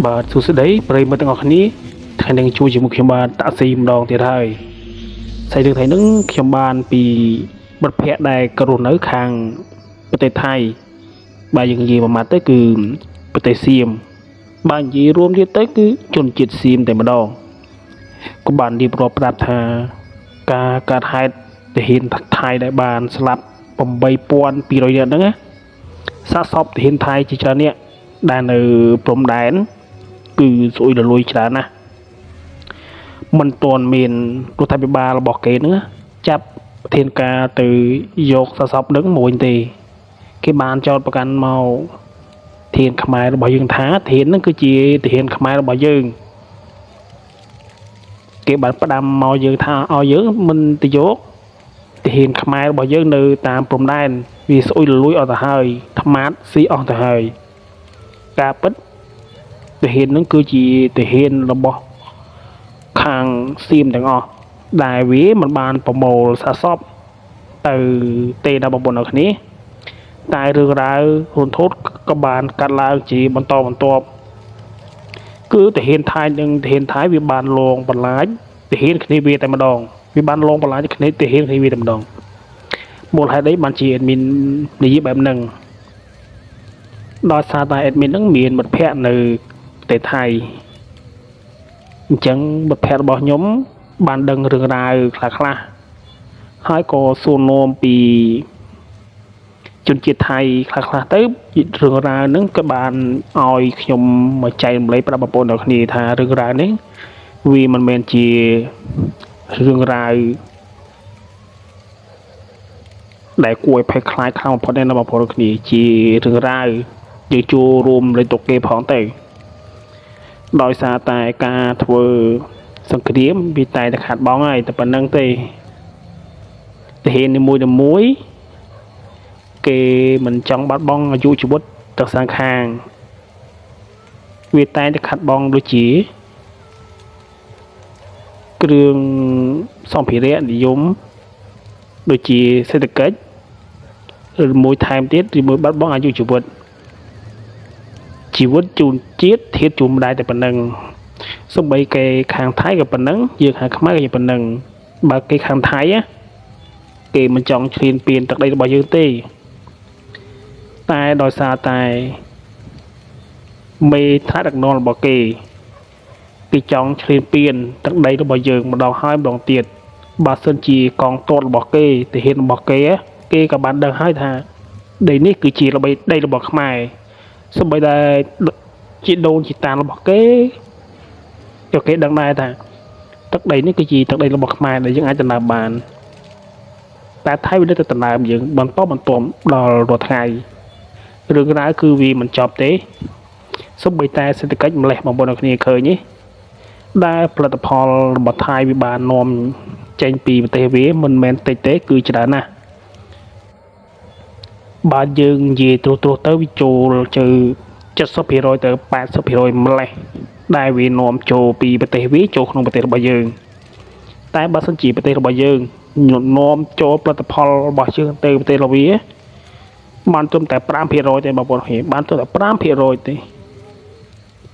បាទសួស្តីប្រិយមិត្តទាំងអស់គ្នាថ្ងៃនេះជួយជាមួយខ្ញុំបាទតាក់ស៊ីម្ដងទៀតហើយស្អីរឿងថ្ងៃនេះខ្ញុំបានពីមិត្តភ័ក្តិដែលក៏រស់នៅខាងប្រទេសថៃបាទយើងនិយាយមួយម៉ាត់ទៅគឺប្រទេសសៀមបាទនិយាយរួមទៀតទៅគឺជនជាតិសៀមតែម្ដងក៏បានរៀបរាប់ប្រាប់ថាការកាត់ហេតុទាហានថៃដែលបានស្លាប់8200នាក់ហ្នឹងណាសាកសពទាហានថៃជាច្រើននាក់ដែលនៅព្រំដែនគឺស្អុយរលួយច្រើនណាស់មិនទាន់មានរដ្ឋាភិបាលរបស់គេហ្នឹងចាប់ធានការទៅយកសាកសពនឹងមួយទេគេបានចោទប្រកាន់មកធានខ្មែររបស់យើងថាធានហ្នឹងគឺជាទាហានខ្មែររបស់យើងគេបានផ្ដាំមកយើងថាឲ្យយើងមិនទៅយកទាហានខ្មែររបស់យើងនៅតាមព្រំដែនវាស្អុយរលួយអស់ទៅហើយថ្មាតស៊ីអស់ទៅហើយការពិតទាហាននឹងគឺជាទាហានរបស់ខាងសៀមទាំងអស់ដែលវាមិនបានប្រមូលសាកសពទៅទេដល់បងប្អូនអរគ្នាតែរឿងរ៉ាវរន្ធត់ក៏បានកាត់ឡើងជាបន្តបន្ទាប់គឺទាហានថៃនិងទាហានថៃវាបានលងបន្លាចទាហានគ្នាវាតែម្ដងវាបានលងបន្លាចគ្នាទាហានគ្នាវាតែម្ដងមូលហេតុអីបានជាអេដមីននិយាយបែបហ្នឹងដោយសារតែអេដមីនហ្នឹងមានមិត្តភ័ក្តិនៅប្រទេសថៃអញ្ចឹងមិត្តភ័ក្តិរបស់ខ្ញុំបានដឹងរឿងរ៉ាវខ្លះហើយក៏សួរនាំពីជនជាតិថៃខ្លះទៅរឿងរ៉ាវហ្នឹងក៏បានឲ្យខ្ញុំមកចែករំលែកប្រាប់បងប្អូនទាំងគ្នាថារឿងរ៉ាវនេះវាមិនមែនជារឿងរ៉ាវដែលគួរឲ្យភ័យខ្លាចខ្លាំងបំផុតទេណាបងប្អូនគ្នាជារឿងរ៉ាវយើងចូលរួមលេខទុកគេផងទៅដោយសារតែការធ្វើសង្គ្រាមវាតែខាត់បងហើយតែប៉ុណ្្នឹងទេទាហាននីមួយគេមិនចង់បាត់បង់អាយុជីវិតទាំងសងខាងវាតែខាត់បងដូចជាគ្រឿងសម្ភារៈនិយមដូចជាសេដ្ឋកិច្ចឬមួយថែមទៀតឬមួយបាត់បង់អាយុជីវិតជូនជាតិធៀបជូនម្ដាយតែប៉ុណ្ណឹងសូម្បីគេខាងថៃក៏ប៉ុណ្ណឹងយើងខាងខ្មែរក៏ប៉ុណ្ណឹងបើគេខាងថៃគេមិនចង់ឈ្លានពានទឹកដីរបស់យើងទេតែដោយសារតែមេថ្នាក់ដឹកនាំរបស់គេចង់ឈ្លានពានទឹកដីរបស់យើងម្ដងហើយម្ដងទៀតបើសិនជាកងទ័ពរបស់គេទាហានរបស់គេក៏បានដឹងហើយថាដីនេះគឺជាដីរបស់ខ្មែរសូម្បីតែជាដូនជាតារបស់គេក៏គេដឹងដែរថាទឹកដីនេះគឺជាទឹកដីរបស់ខ្មែរដែលយើងអាចដំណើរបានតែថៃវានៅតែដំណើរយើងបន្តដល់រាល់ថ្ងៃរឿងរ៉ាវគឺវាមិនចប់ទេសូម្បីតែសេដ្ឋកិច្ចម្លេះបងប្អូនគ្នាឃើញទេដែលផលិតផលរបស់ថៃវាបាននាំចេញពីប្រទេសវាមិនមែនតិចទេគឺច្រើនណាស់បើយើងនិយាយត្រួសទៅវាចូលជើ70% ទៅ 80% ម្លេះដែលវានាំចូលពីប្រទេសវាចូលក្នុងប្រទេសរបស់យើងតែបើសិនជាប្រទេសរបស់យើងនាំចូលផលិតផលរបស់យើងទៅប្រទេសរបស់វាបានត្រឹមតែ 5% ទេបងប្អូនគ្នាបានត្រឹមតែ 5% ទេ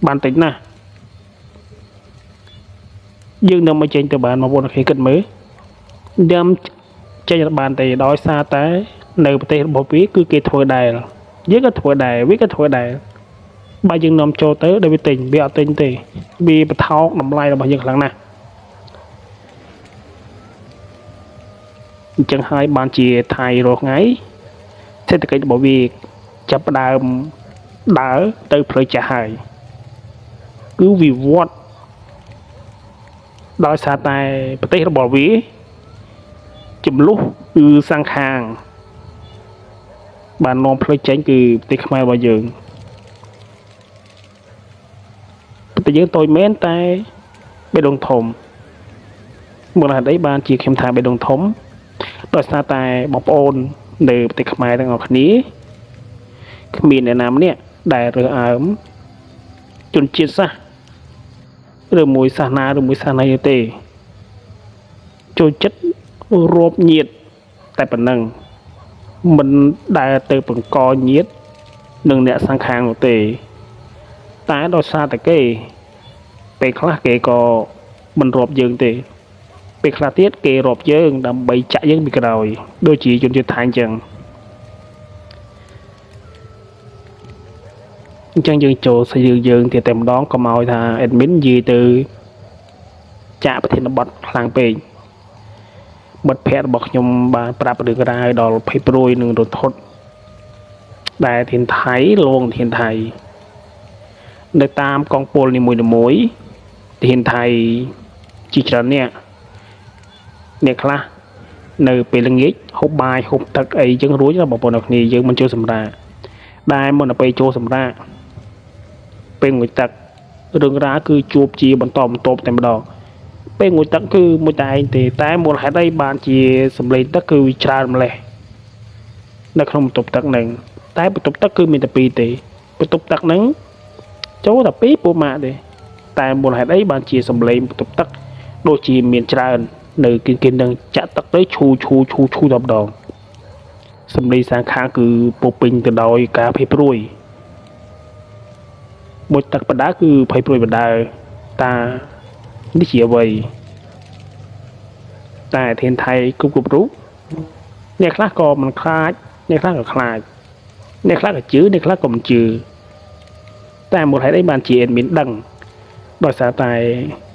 បានតិចណាស់យើងនឹងមកចេញទៅបានបងប្អូនគ្នាគិតមើលដើមចេញទៅបានទេដោយសារតែនៅប្រទេសរបស់វាគឺគេធ្វើដែរយើងក៏ធ្វើដែរវាក៏ធ្វើដែរបើយើងនាំចូលទៅដល់វាទិញវាអត់ទិញទេវាបថោកតម្លៃរបស់យើងខ្លាំងណាស់អញ្ចឹងហើយបានជាថៃរាល់ថ្ងៃសេដ្ឋកិច្ចរបស់វាចាប់ផ្ដើមដើរទៅផ្លូវចាស់ហើយគឺវិវត្តដោយសារតែប្រទេសរបស់វាចំនួនគឺសង្ខាងបាននាំផ្លូវចេញគឺប្រទេសខ្មែររបស់យើងប្រទេសយើងតូចមែនតែបេះដូងធំមូលហេតុអីបានជាខ្ញុំថាបេះដូងធំដោយសារតែបងប្អូននៅប្រទេសខ្មែរទាំងអស់គ្នាគ្មានអ្នកណាម្នាក់ដែលរើសអើងជនជាតិសាសន៍ឬមួយសាសនាឬមួយសាសនាទេចូលចិត្តរាប់ញាតិតែប៉ុណ្ណឹងមិនដែលទៅបង្កញាតិនឹងអ្នកសង្ខាងនោះទេ តែដោយសារតែគេពេលខ្លះគេក៏មិនរាប់យើងទេពេលខ្លះទៀតគេរាប់យើងដើម្បីចាក់យើងពីក្រោយដូចជាជនជាតិថៃអញ្ចឹងយើងចូលស្យើងយើងទៀតតែម្ដងកុំឲ្យថា admin និយាយទៅចាក់ប្រធានបទខ្លាំងពេកមិត្តភ័ក្តិរបស់ខ្ញុំបានប្រាប់រឿងរ៉ាវដល់ភ័យព្រួយនិងរន្ធត់ដែលធានថៃលងធានថៃនៅតាមកងពលនីមួយៗធានថៃជាច្រើនអ្នកខ្លះនៅពេលល្ងាចហូបបាយហូបទឹកអីចឹងរួចបងប្អូនគ្នាយើងមិនចូលសម្រាកដែលមុនទៅចូលសម្រាកពេលងុយទឹករឿងរ៉ាវគឺជួបជាបន្តបន្ទាប់តែម្ដងពេលងុយទឹកគឺមួយតែឯងទេតែមូលហេតុអីបានជាសម្លេងទឹកគឺវាច្រើនម្លេះនៅក្នុងបន្ទប់ទឹកហ្នឹងតែបន្ទប់ទឹកគឺមានតែពីរទេបន្ទប់ទឹកហ្នឹងចូលតែពីរពូម៉ាក់ទេតែមូលហេតុអីបានជាសម្លេងបន្ទប់ទឹកដូចជាមានច្រើននៅគេនឹងចាក់ទឹកទៅឈូដល់ម្ដងសម្លេងសាខាគឺពោពេញទៅដោយការភ័យព្រួយមួយទឹកបដាគឺភ័យព្រួយបដាតានេះជាអ្វីតែធានថៃគ្រប់រូបអ្នកខ្លះក៏មិនខ្លាចអ្នកខ្លះក៏ខ្លាចអ្នកខ្លះក៏ជឿអ្នកខ្លះក៏មិនជឿតែមូលហេតុអីបានជា admin ដឹងដោយសារតែ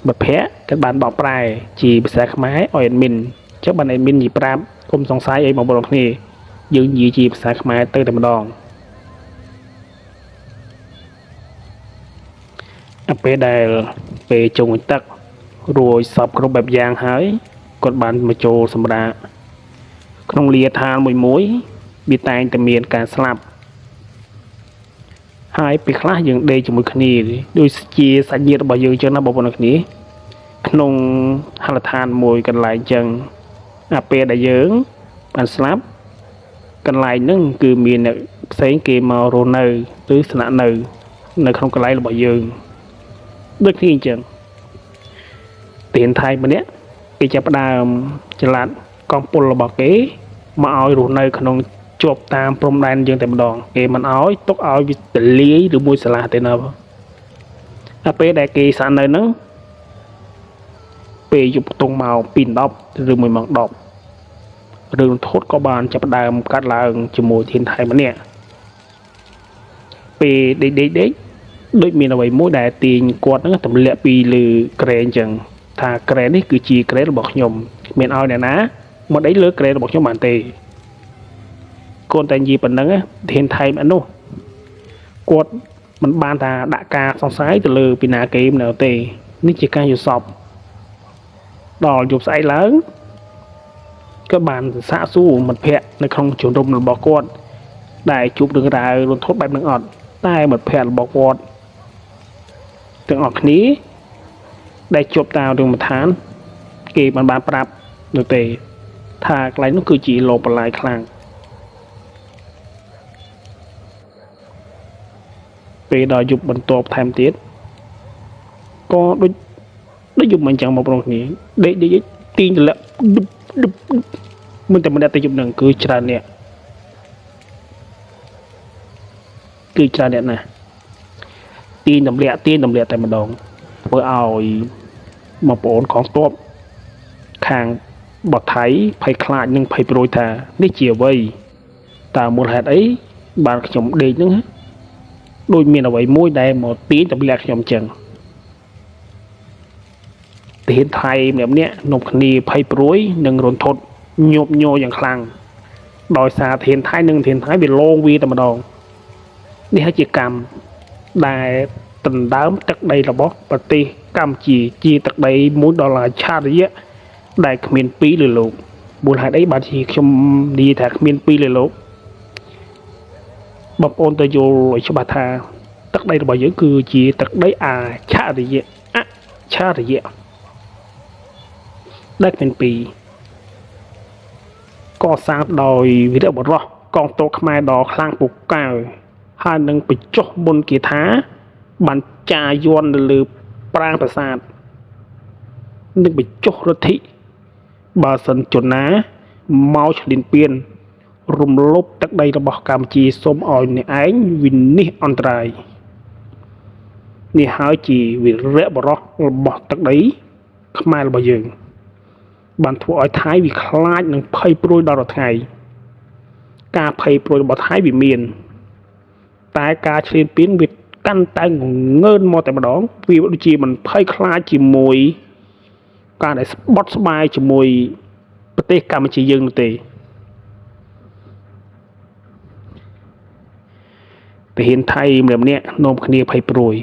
មិត្តភ័ក្តិក៏បានបកប្រែជាភាសាខ្មែរឲ្យ admin ចឹងបាន admin និយាយប្រាប់កុំសង្ស័យអីបងប្អូនគ្នាយើងនិយាយជាភាសាខ្មែរទៅតែម្ដងពេលដែលពេលជុំទឹករួចសពគ្រប់បែបយ៉ាងហើយគាត់បានមកចូលសម្រាកក្នុងលាឋានមួយវាតែងតែមានការស្លាប់ហើយពេលខ្លះយើងដេកជាមួយគ្នាដូចជាសាច់ញាតិរបស់យើងចឹងណាបងប្អូនគ្នាក្នុងហឡដ្ឋានមួយកន្លែងចឹងពេលដែលយើងបានស្លាប់កន្លែងហ្នឹងគឺមានអ្នកផ្សេងគេមករស់នៅឬស្នាក់នៅក្នុងកន្លែងរបស់យើងដូចគ្នាអញ្ចឹងទានថៃម្នាក់គេចាប់ផ្ដើមចល័តកងពលរបស់គេមកឲ្យរស់នៅក្នុងជាប់តាមព្រំដែនយើងតែម្ដងគេមិនឲ្យទុកឲ្យវាទលាយឬមួយឆ្លាស់ទេណាតែពេលដែលគេស្នាក់នៅហ្នឹងពេលយប់ខ្ទង់មក2:10ឬ1:10រឿងធូតក៏បានចាប់ផ្ដើមកាត់ឡើងជាមួយធានថៃម្នាក់ពេលដេកដូចមានអ្វីមួយដែលទាញគាត់ហ្នឹងទម្លាក់ពីលើក្រែអញ្ចឹងថាក្រែនេះគឺជាក្រែរបស់ខ្ញុំមានឲ្យអ្នកណាមកអីលើក្រែរបស់ខ្ញុំបានទេកូនតែនិយាយប៉ុណ្ណឹងធានថៃម្នោះគាត់មិនបានថាដាក់ការសង្ស័យទៅលើពីណាគេនៅទេនេះជាការយល់សពដល់យប់ស្អែកឡើងក៏បានសាកសួរមិត្តភ័ក្តិនៅក្នុងជំរំរបស់គាត់ដែលជួបរឿងរ៉ាវរន្ធត់បែបហ្នឹងអត់តែមិត្តភ័ក្តិរបស់គាត់ទាំងអស់គ្នាដែលជាប់តាមរឿងឋានគេបានប្រាប់នៅទេថាកន្លែងនោះគឺជាលោបលាយខ្លាំងពេលដល់យប់បន្ទាប់ថែមទៀតក៏ដូចយប់មិនចឹងមកប្រុសគ្នាដេកទាញទម្លាក់មិនតែម្នាក់ទៅយប់នឹងគឺច្រើនអ្នកណាទាញទម្លាក់តែម្ដងធ្វើឲ្យបងប្អូនកងទ័ពខាងបតថៃភ័យខ្លាចនិងភ័យព្រួយថានេះជាអ្វីតើមូលហេតុអីបានខ្ញុំដេកហ្នឹងដូចមានអ្វីមួយដែលមកទាញទម្លាក់ខ្ញុំចឹងទានថៃម្នាក់នំគ្នាភ័យព្រួយនិងរន្ធត់ញាប់ញ័រយ៉ាងខ្លាំងដោយសារធានថៃវាលងវាតែម្ដងនេះហើយជាកម្មដែលដណ្ដើមទឹកដីរបស់ប្រទេសកម្ពុជាជាទឹកដី$1ឆារយៈដែលគ្មានពីរលើលោកមូលហេតុអីបានជាខ្ញុំនិយាយថាគ្មានពីរលើលោកបងប្អូនទៅយល់ឲ្យច្បាស់ថាទឹកដីរបស់យើងគឺជាទឹកដីអឆារយៈដែលគ្មានពីរកសាងដោយវីរបុរសកងទ័ពខ្មែរដ៏ខ្លាំងពូកែហើយនឹងបញ្ចុះមុនគាថាបានចាយ័ន្តនៅលើប្រាង្គប្រាសាទនឹងបញ្ចុះរទ្ធិបើសិនជនណាមកឈ្លានពានរំលោភទឹកដីរបស់កម្ពុជាសូមឲ្យអ្នកឯងវិនិច្ឆ័យអន្តរាយ នេះហើយជាវីរៈបរោះរបស់ទឹកដីខ្មែររបស់យើងបានធ្វើឲ្យថៃវាខ្លាចនឹងភ័យព្រួយដល់ថ្ងៃការភ័យព្រួយរបស់ថៃវាមានតែការឈ្លានពានវាកាន់តែងងើនមកតែម្ដងវាដូចជាមិនភ័យខ្លាចជាមួយការដែលស្បត់ស្បាយជាមួយប្រទេសកម្ពុជាយើងនោះទេទាហានថៃម្នាក់នាំគ្នាភ័យព្រួយ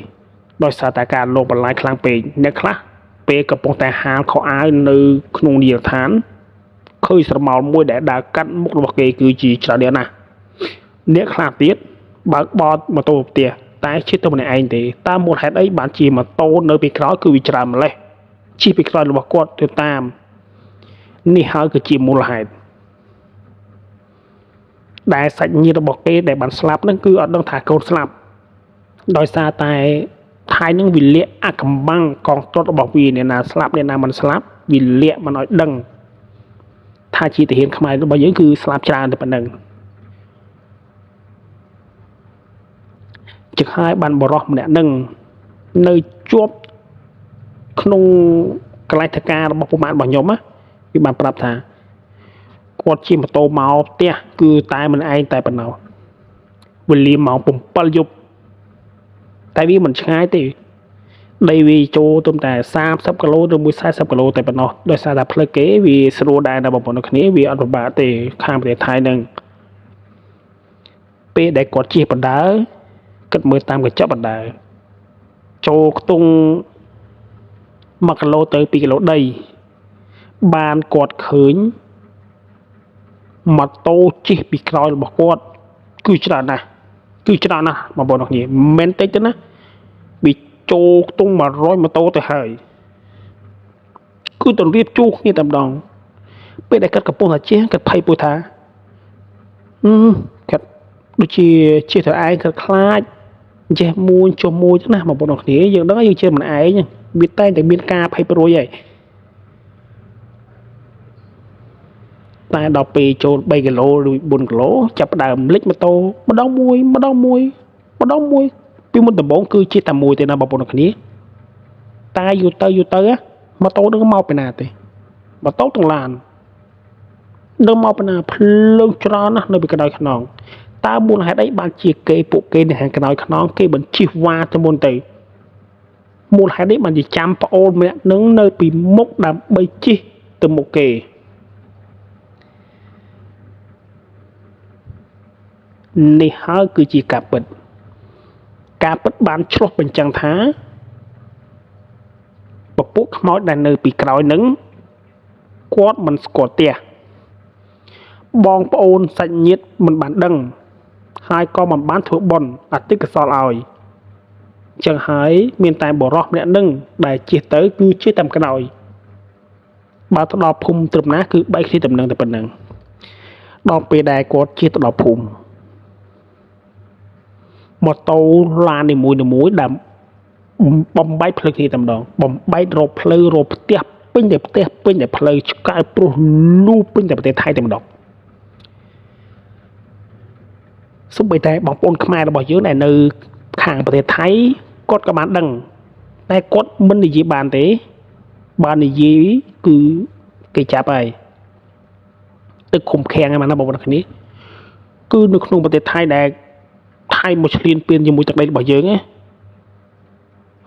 ដោយសារតែការលងបន្លាចខ្លាំងពេកអ្នកខ្លះពេលកំពុងតែហាលខោអាវនៅក្នុងនាយកដ្ឋានឃើញស្រមោលមួយដែលដើរកាត់មុខរបស់គេគឺជាច្រើនណាស់អ្នកខ្លះទៀតបើកបោតម៉ូតូផ្ទះតែជិះទៅម្នាក់ឯងទេតើមូលហេតុអីបានជាម៉ូតូនៅពីក្រោយគឺវាច្រើនម្លេះជិះពីក្រោយរបស់គាត់ទៅតាមនេះហើយគឺជាមូលហេតុដែលសាច់ញាតិរបស់គេដែលបានស្លាប់ហ្នឹងគឺអត់ដឹងថាកូនស្លាប់ដោយសារតែថៃនឹងវាលាក់អាកំបាំងកងទ័ពរបស់វាអ្នកណាស្លាប់អ្នកណាមិនស្លាប់វាលាក់មិនឲ្យដឹងថាជាទាហានខ្មែររបស់យើងគឺស្លាប់ច្រើនតែប៉ុណ្្នឹងចឹងហើយបានបរោះម្នាក់នឹងនៅជាប់ក្នុងកន្លែងធ្វើការរបស់ប្រមាណរបស់ខ្ញុំណាវាបានប្រាប់ថាគាត់ជិះម៉ូតូមកផ្ទះគឺតែមិនឯងតែប៉ុណ្ណោះវេលាម៉ោង7យប់តែវាមិនឆ្ងាយទេដីវាចូលទៅតែ30គីឡូទៅ40គីឡូតែប៉ុណ្ណោះដោយសារតែផ្លូវគេវាស្រួលដែរដល់បងប្អូនគ្នាវាអត់ពិបាកទេខាងប្រទេសថៃនឹងពេលដែលគាត់ជិះបណ្ដើគិតមើលតាមកញ្ចក់បណ្ដើចូលខ្ទង់1គីឡូទៅ2គីឡូដីបានគាត់ឃើញម៉ូតូជិះពីក្រោយរបស់គាត់គឺច្រើនណាស់បងប្អូនគ្នាមិនតិចទេណាវាចូលខ្ទង់100ម៉ូតូទៅហើយគឺទៅរៀបជួគ្នាតែម្ដងពេលដែលគាត់កំពុងតែជិះគាត់ភ័យពុះថាគាត់ដូចជាជិះទៅឯងគាត់ខ្លាចចេះមួយចុះមួយណាបងប្អូនគ្នាយើងដឹងយើងជិះមិនឯងវាតែតែមានការភ័យព្រួយហើយតែដល់ពេលចូល3គីឡូឬ4គីឡូចាប់ដើមលិចម៉ូតូម្ដងមួយពីមុនដំបូងគឺជាតែមួយទេណាបងប្អូនគ្នាតែយូរទៅម៉ូតូនឹងមកពីណាទេម៉ូតូទាំងឡាននឹងមកពីណាភ្លើងច្រើនណាស់នៅពីកណ្ដោយខ្នងតើមូលហេតុអីបានជាពួកគេនៅខាងកណ្ដោយខ្នងគេបញ្ជិះវ៉ាទៅមុនទៅមូលហេតុនេះបានជាចាំប្អូនម្នាក់នឹងនៅពីមុខដើម្បីជិះទៅមុខគេនេះហើយគឺជាការពិតបានឆ្លុះបញ្ចាំងថាពពួកខ្មោចដែលនៅពីក្រោយនឹងគាត់មិនស្គាល់ផ្ទះបងប្អូនសាច់ញាតិមិនបានដឹងហើយក៏មិនបានធ្វើបុណ្យអតិកុសលឲ្យចឹងហើយមានតែបរោះម្នាក់នឹងដែលជិះទៅគឺជិះតាមក្រោយបើទៅដល់ភូមិត្រឹមណាគឺបែកគ្នាតំណឹងតែប៉ុណ្្នឹងដល់ពេលដែលគាត់ជិះទៅដល់ភូមិម៉ូតូឡាននីមួយដែលបំបែកផ្លូវគ្នាតែម្ដងបំបែករកផ្លូវរកផ្ទះពេញតែផ្លូវឆ្កែព្រោះលូពេញតែប្រទេសថៃតែម្ដងសូម្បីតែបងប្អូនខ្មែររបស់យើងដែលនៅខាងប្រទេសថៃគាត់ក៏បានដឹងតែគាត់មិននិយាយបានទេបើនិយាយគឺគេចាប់ហើយទឹកឃុំឃាំងហ្នឹងណាបងប្អូនគ្នាគឺនៅក្នុងប្រទេសថៃដែលថៃមកឈ្លានពានជាមួយទឹកដីរបស់យើងណា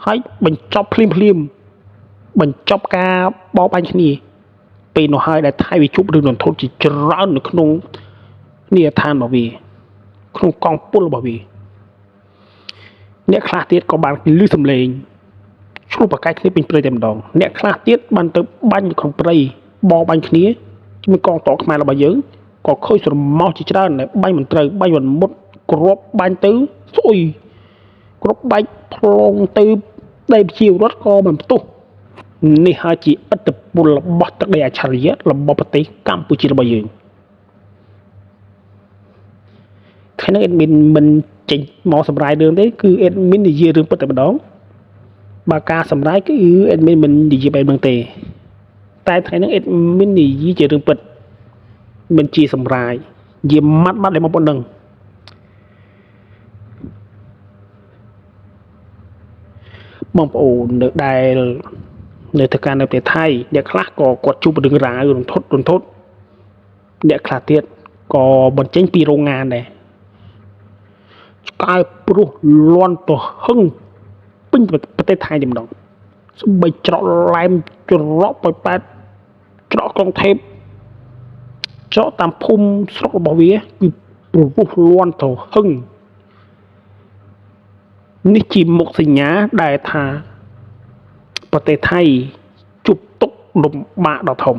ហើយបញ្ចប់ភ្លាមបញ្ចប់ការបោកបាញ់គ្នាពេលនោះហើយដែលថៃវាជួបរឿងរន្ធត់ជាច្រើននៅក្នុងនាយដ្ឋានរបស់វាក្នុងកងពលរបស់វាអ្នកខ្លះទៀតក៏បានលឺសំឡេងឆ្លុះប្រកែកគ្នាពេញព្រៃតែម្ដងអ្នកខ្លះទៀតបានទៅបាញ់នៅក្នុងព្រៃបោកបាញ់គ្នាជាមួយកងទ័ពខ្មែររបស់យើងក៏ឃើញស្រមោលជាច្រើនដែលបាញ់មិនត្រូវបាញ់មិនមុតគ្រាប់បាញ់ទៅស្អុយគ្រាប់បាច់ផ្លងទៅដីប្រជាពលរដ្ឋក៏មិនផ្ទុះនេះហើយជាឥទ្ធិពលរបស់ទឹកដីអច្ឆរិយៈរបស់ប្រទេសកម្ពុជារបស់យើងថ្ងៃនេះមិនចេញមកសម្រាយរឿងទេគឺអេដមីននិយាយរឿងពិតតែម្ដងបើការសម្រាយគឺអេដមីនមិននិយាយបែបហ្នឹងទេតែថ្ងៃនេះអេដមីននិយាយជារឿងពិតមិនជាសម្រាយនិយាយម៉ាត់ឲ្យមកប៉ុណ្្នឹង បងប្អូនដែលនៅទៅការនៅប្រទេសថៃអ្នកខ្លះក៏គាត់ជួបរឿងរ៉ាវរន្ធត់អ្នកខ្លះទៀតក៏បញ្ចេញពីរោងងានដែរឆ្កែព្រោះលន់ទៅហឹងពេញប្រទេសថៃតែម្ដងសំបីច្រកឡែមច្រកប៉ោយប៉ែតច្រកក្រុងថេបច្រកតាមភូមិស្រុករបស់វាគឺព្រោះលន់ទៅហឹងនេះជាមុខសញ្ញាដែលថាប្រទេសថៃជួបទុក្ខលំបាកដ៏ធំ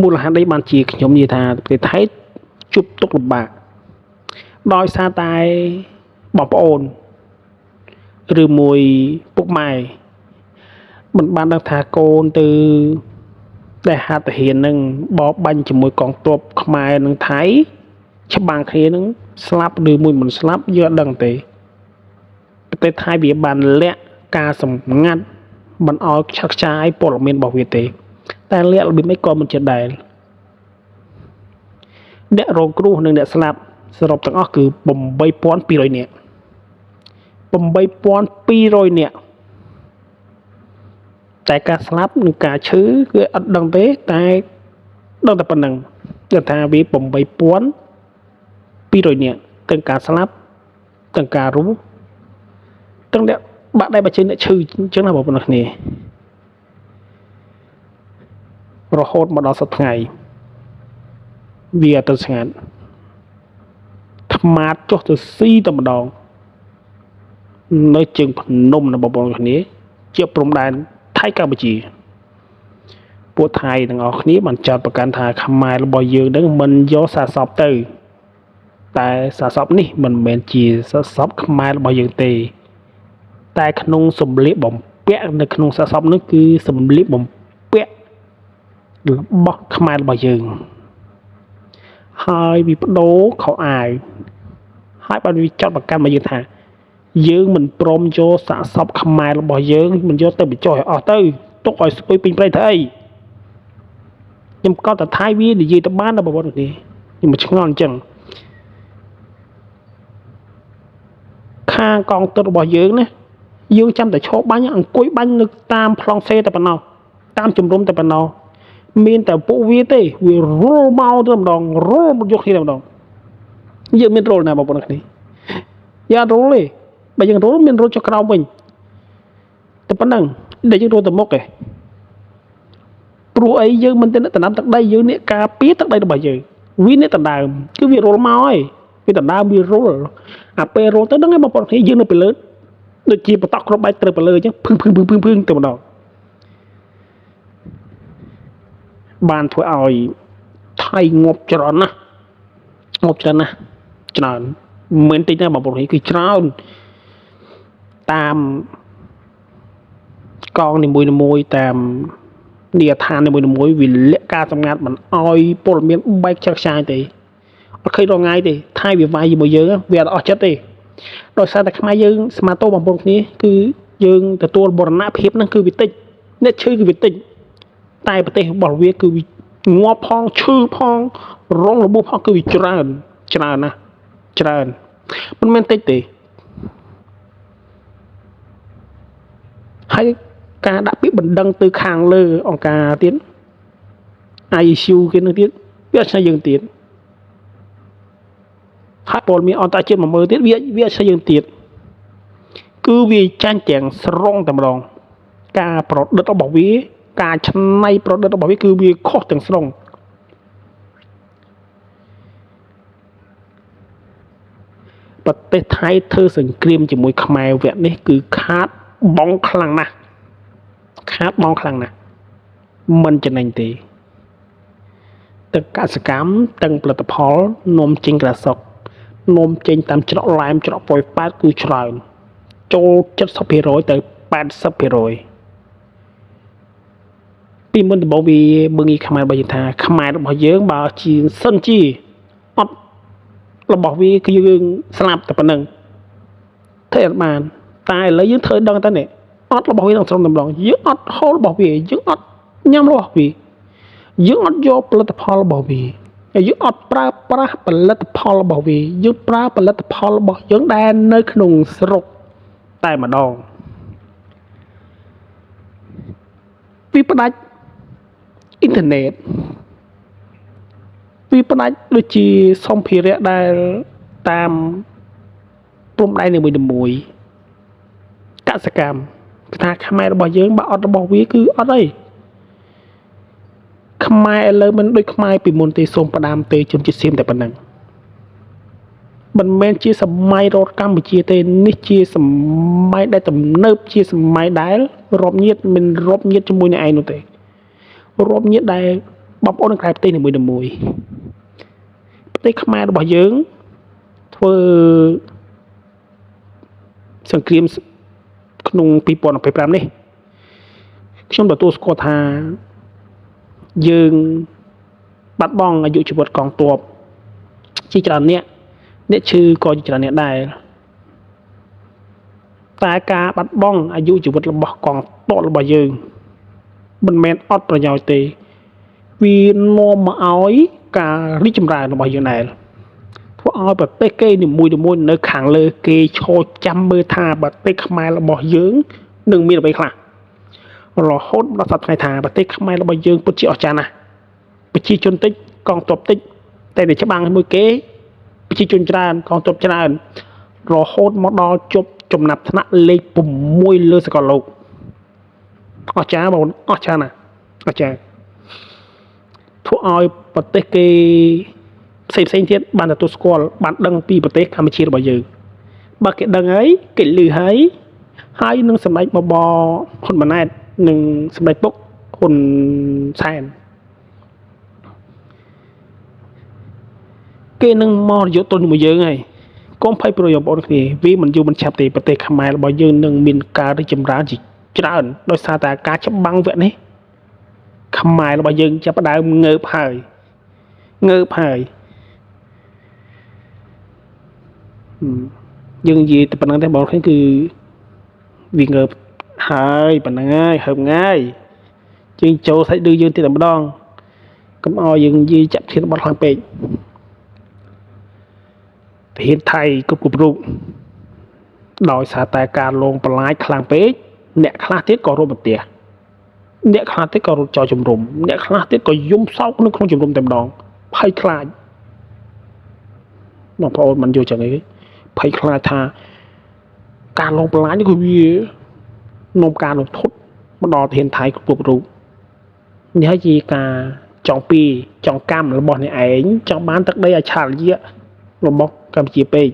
មូលហេតុនេះបានជាខ្ញុំនិយាយថាប្រទេសថៃជួបទុក្ខលំបាកដោយសារតែបងប្អូនឬមួយពុកម៉ែមិនបានដឹងថាកូនទៅដែលហាត់ទាហាននឹងបបបាញ់ជាមួយកងទ័ពខ្មែរនិងថៃច្បាំងគ្នានឹងស្លាប់ឬមួយមិនស្លាប់យកដឹងទេប្រទេសថៃវាបានលាក់ការសម្ងាត់មិនអោយឆាក់ឆាយព័ត៌មានរបស់វាទេតែលាក់របៀបនេះក៏មិនជាដែរអ្នករងគ្រោះនិងអ្នកស្លាប់សរុបទាំងអស់គឺ8200នាក់8200នាក់តែការស្លាប់និងការឈឺគឺអត់ដឹងទេតែដឹងតែប៉ុណ្្នឹងគឺថាវា8200នាក់ទាំងការស្លាប់ទាំងការរស់ទាំងអ្នកបាក់ដៃបាក់ជើងអ្នកឈឺអញ្ចឹងណាបងប្អូនគ្នារហូតមកដល់សប្តាហ៍ថ្ងៃវាទៅស្ងាត់ថ្មាតចុះទៅស៊ីតែម្ដងនៅជើងភ្នំណាបងប្អូនគ្នាជាព្រំដែនថៃកម្ពុជាពួកថៃទាំងអស់គ្នាបានចាត់ប្រកាន់ថាខ្មែររបស់យើងនឹងមិនយកសារសពទៅតែសារសពនេះមិនមែនជាសារសពខ្មែររបស់យើងទេតែក្នុងសម្លៀកបំពាក់នៅក្នុងសារសពនោះគឺសម្លៀកបំពាក់របស់ខ្មែររបស់យើងហើយវាបដូរខោអាវហើយបានវាចាត់ប្រកាន់មកយើងថាយើងមិនព្រមយកសាកសពខ្មែររបស់យើងមិនយកទៅបញ្ចុះឲ្យអស់ទៅទុកឲ្យស្អុយពេញព្រៃទៅអីខ្ញុំក៏តថៃវានិយាយទៅបានដល់បងប្អូននេះខ្ញុំមិនឆ្ងល់អញ្ចឹងខាងកងទ័ពរបស់យើងណាយើងចាំតែឈប់បាញ់អង្គុយបាញ់នៅតាមប្លង់សេតែប៉ុណ្ណោះតាមជំរំតែប៉ុណ្ណោះមានតែពួកវាទេវារុលមកទៅម្ដងរុលយកគ្នាតែម្ដងយើងមានរុលណាបងប្អូនគ្នាយ៉ារុលទេបើយើងរុលមានរុលចុះក្រោមវិញតែប៉ុណ្ណឹងដែលយើងរុលទៅមុខឯងព្រោះអីយើងមិនទៅដណ្ដើមទឹកដីយើងនេះការពារទឹកដីរបស់យើងវានេះដណ្ដើមគឺវារុលមកហើយវាដណ្ដើមវារុលអាពេលរុលទៅហ្នឹងឯងបងប្អូនគ្នាយើងនៅពីលើដូចជាបតក់គ្រប់បែបត្រូវពីលើអញ្ចឹងភឹងទៅម្ដងបានធ្វើឲ្យថៃងាប់ច្រើនណាស់ច្រើនមិនតិចណាបងប្អូនគឺច្រើនតាមកងនីមួយតាមនីយដ្ឋាននីមួយវាលាក់ការសម្ងាត់មិនអោយពលមានបែកឆាក់ឆាយទេអត់ឃើញរងថ្ងៃទេថៃវាវាយជាមួយយើងវាអត់អស់ចិត្តទេដោយសារតែខ្មែរយើងស្មាតោបងប្អូនគ្នាគឺយើងទទួលបរណភាពហ្នឹងគឺវាតិចអ្នកឈឺគឺវាតិចតែប្រទេសរបស់វាគឺវាងាប់ផងឈឺផងរងរបួសផងគឺវាច្រើនណាស់ច្រើនមិនមែនតិចទេហើយការដាក់ពាក្យបណ្ដឹងទៅខាងលើអង្គការទៀត ICU គេនឹងទៀតវាអត់ឆ្នៃយើងទៀតហើយពលមានអន្តរជាតិមកមើលទៀតវាអត់ឆ្នៃយើងទៀតគឺវាចាញ់ទាំងស្រុងតែម្ដងការប្រឌិតរបស់វាការឆ្នៃប្រឌិតរបស់វាគឺវាខុសទាំងស្រុងប្រទេសថៃធ្វើសង្គ្រាមជាមួយខ្មែរវគ្គនេះគឺខាតបង់ខ្លាំងណាស់មិនចំណេញទេទាំងកសកម្មទាំងផលិតផលនាំចេញក្រសុកនាំចេញតាមច្រកឡែមច្រកប៉ោយប៉ែតគឺច្រើនចូល 70% ទៅ 80%ពីមុនដំបូងវាមើងងាយខ្មែរបើនិយាយថាខ្មែររបស់យើងបើជាសិនជាអត់របស់វាគឺយើងស្លាប់តែប៉ុណ្្នឹងធ្វើអត់បានតែឥឡូវយើងធ្វើដឹងតែនេះអត់របស់វាទាំងស្រុងតែម្ដងយើងអត់ហូររបស់វាយើងអត់ញ៉ាំរបស់វាយើងអត់យកផលិតផលរបស់វា យើងអត់ប្រើប្រាស់ផលិតផលរបស់វាយើងប្រើផលិតផលរបស់យើងដែលនៅក្នុងស្រុកតែម្ដងពីផ្ដាច់អ៊ីនធឺណិតពីផ្ដាច់ដូចជាសម្ភារៈដែលតាមព្រំដែននីមួយៗកសិកម្មថាខ្មែររបស់យើងបើអត់របស់វាគឺអត់អីខ្មែរឥឡូវមិនដូចខ្មែរពីមុនទេសូមផ្ដាំទេជនជាតិសៀមតែប៉ុណ្ណឹងមិនមែនជាសម័យរដ្ឋកម្ពុជាទេនេះជាសម័យដែលទំនើបជាសម័យដែលរាប់ញាតិមិនរាប់ញាតិជាមួយនឹងឯងនោះទេរាប់ញាតិដែលបងប្អូននៅក្រៅប្រទេសនីមួយៗប្រទេសខ្មែររបស់យើងធ្វើសង្គ្រាមក្នុង2025នេះខ្ញុំទទួលស្គាល់ថាយើងបាត់បង់អាយុជីវិតកងទ័ពជាច្រើនអ្នកឈឺក៏ជាច្រើនអ្នកដែរតែការបាត់បង់អាយុជីវិតរបស់កងទ័ពរបស់យើងមិនមែនអត់ប្រយោជន៍ទេវានាំមកឲ្យការរីកចម្រើនរបស់យើងដែរធ្វើឲ្យប្រទេសគេនីមួយៗនៅខាងលើគេឈរចាំមើលថាប្រទេសខ្មែររបស់យើងនឹងមានអ្វីខ្លះរហូតដល់សប្តាហ៍ថ្ងៃថាប្រទេសខ្មែររបស់យើងពិតជាអស្ចារ្យណាស់ប្រជាជនតិចកងទ័ពតិចតែតែច្បាំងមួយគេប្រជាជនច្រើនកងទ័ពច្រើនរហូតមកដល់ជប់ចំណាប់ថ្នាក់លេខ6លើសកលលោកអស្ចារ្យបងអស្ចារ្យណាស់អស្ចារ្យធ្វើឲ្យប្រទេសគេផ្សេងទៀតបានទទួលស្គាល់បានដឹងពីប្រទេសកម្ពុជារបស់យើងបើគេដឹងហើយគេឮហើយនឹងសម្ដេចបបហ៊ុនម៉ាណែតនិងសម្ដេចពុកហ៊ុនសែនគេនឹងមករយុទ្ធទុនជាមួយយើងហើយកុំភ័យព្រួយបងប្អូនគ្នាវាមិនយូរមិនឆាប់ទេប្រទេសខ្មែររបស់យើងនឹងមានការរីកចម្រើនជាច្រើនដោយសារតែការច្បាំងវគ្គនេះខ្មែររបស់យើងចាប់ផ្ដើមងើបហើយយើងនិយាយតែប៉ុណ្្នឹងទេបងប្អូនគឺវាងើបហើយប៉ុណ្្នឹងហើយហើបងាយជើងចូលសាច់ឌឺយើងទៀតតែម្ដងកុំឲ្យយើងនិយាយចាប់ធានបត់ខ្លាំងពេកទាហានថៃគ្រប់រូបដោយសារតែការលងបន្លាចខ្លាំងពេកអ្នកខ្លះទៀតក៏រត់ប្រទះអ្នកខ្លះទៀតក៏រត់ចោលជំរំអ្នកខ្លះទៀតក៏យំសោកនៅក្នុងជំរំតែម្ដងភ័យខ្លាចបងប្អូនមិនយល់ចឹងទេភ័យខ្លាចថាការលងបន្លាចនេះគឺវានាំការរំធត់មកដល់ទាហានថៃគ្រប់រូបនេះហើយជាការចង់កម្មរបស់អ្នកឯងចង់បានទឹកដីអច្ឆរិយៈរបស់កម្ពុជាពេក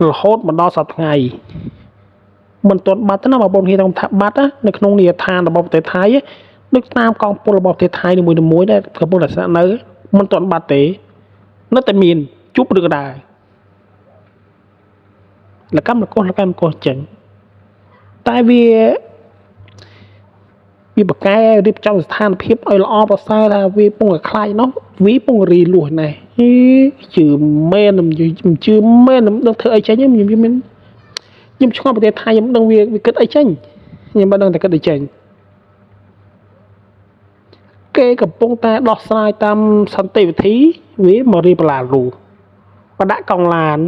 រហូតមកដល់សប្តាហ៍ថ្ងៃមិនទាន់បាត់ទេណាបងប្អូនគេថាបាត់ណានៅក្នុងនីតិដ្ឋានរបស់ប្រទេសថៃដូចតាមកងពលរបស់ប្រទេសថៃនីមួយៗដែលកំពុងតែស្នាក់នៅមិនទាន់បាត់ទេនៅតែមានជួបឬក៏ដែរលកម្មកុសចឹងតែវាបកកែរៀបចំស្ថានភាពឲ្យល្អប្រសើរថាវាពងតែខ្លាចនោះវាពងរីលួសណែជឿមែនខ្ញុំជឿមែនខ្ញុំដឹងធ្វើអីចេញខ្ញុំឆ្ងល់ប្រទេសថៃខ្ញុំដឹងវាគិតអីចេញខ្ញុំមិនដឹងតែគិតអីចេញគេកំពុងតែដោះស្រាយតាមសន្តិវិធីវាមករីបឡាលូបដាក់កងឡាន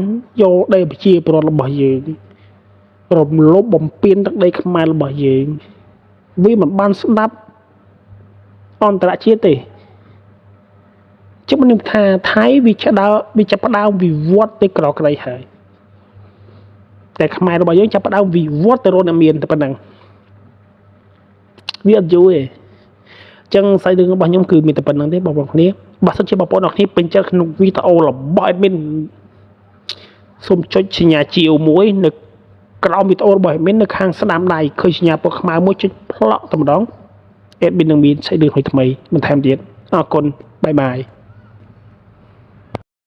យកដីប្រជាពលរដ្ឋរបស់យើងរំលោភបំពានទឹកដីខ្មែររបស់យើងវាមិនបានស្ដាប់អន្តរជាតិទេជិះមិនថាថៃវាចាប់ផ្ដើមវិវត្តទៅក្រក្រៃហើយតែខ្មែររបស់យើងចាប់ផ្ដើមវិវត្តទៅរកអ្នកមានតែប៉ុណ្ណឹងវាអត់យូរទេអញ្ចឹងសាច់រឿងរបស់ខ្ញុំគឺមានតែប៉ុណ្្នឹងទេបងប្អូនគ្នាបើសិនជាបងប្អូនអរគ្នាពេញចិត្តក្នុងវីដេអូរបស់ admin សូមចុចសញ្ញាជាវមួយនៅក្រោមវីដេអូរបស់ admin នៅខាងស្ដាំដៃឃើញសញ្ញាពណ៌ខ្មៅមួយចុចផ្លក់តែម្ដង admin នឹងមានសាច់រឿងថ្មីបន្ថែមទៀតអរគុណបាយបាយ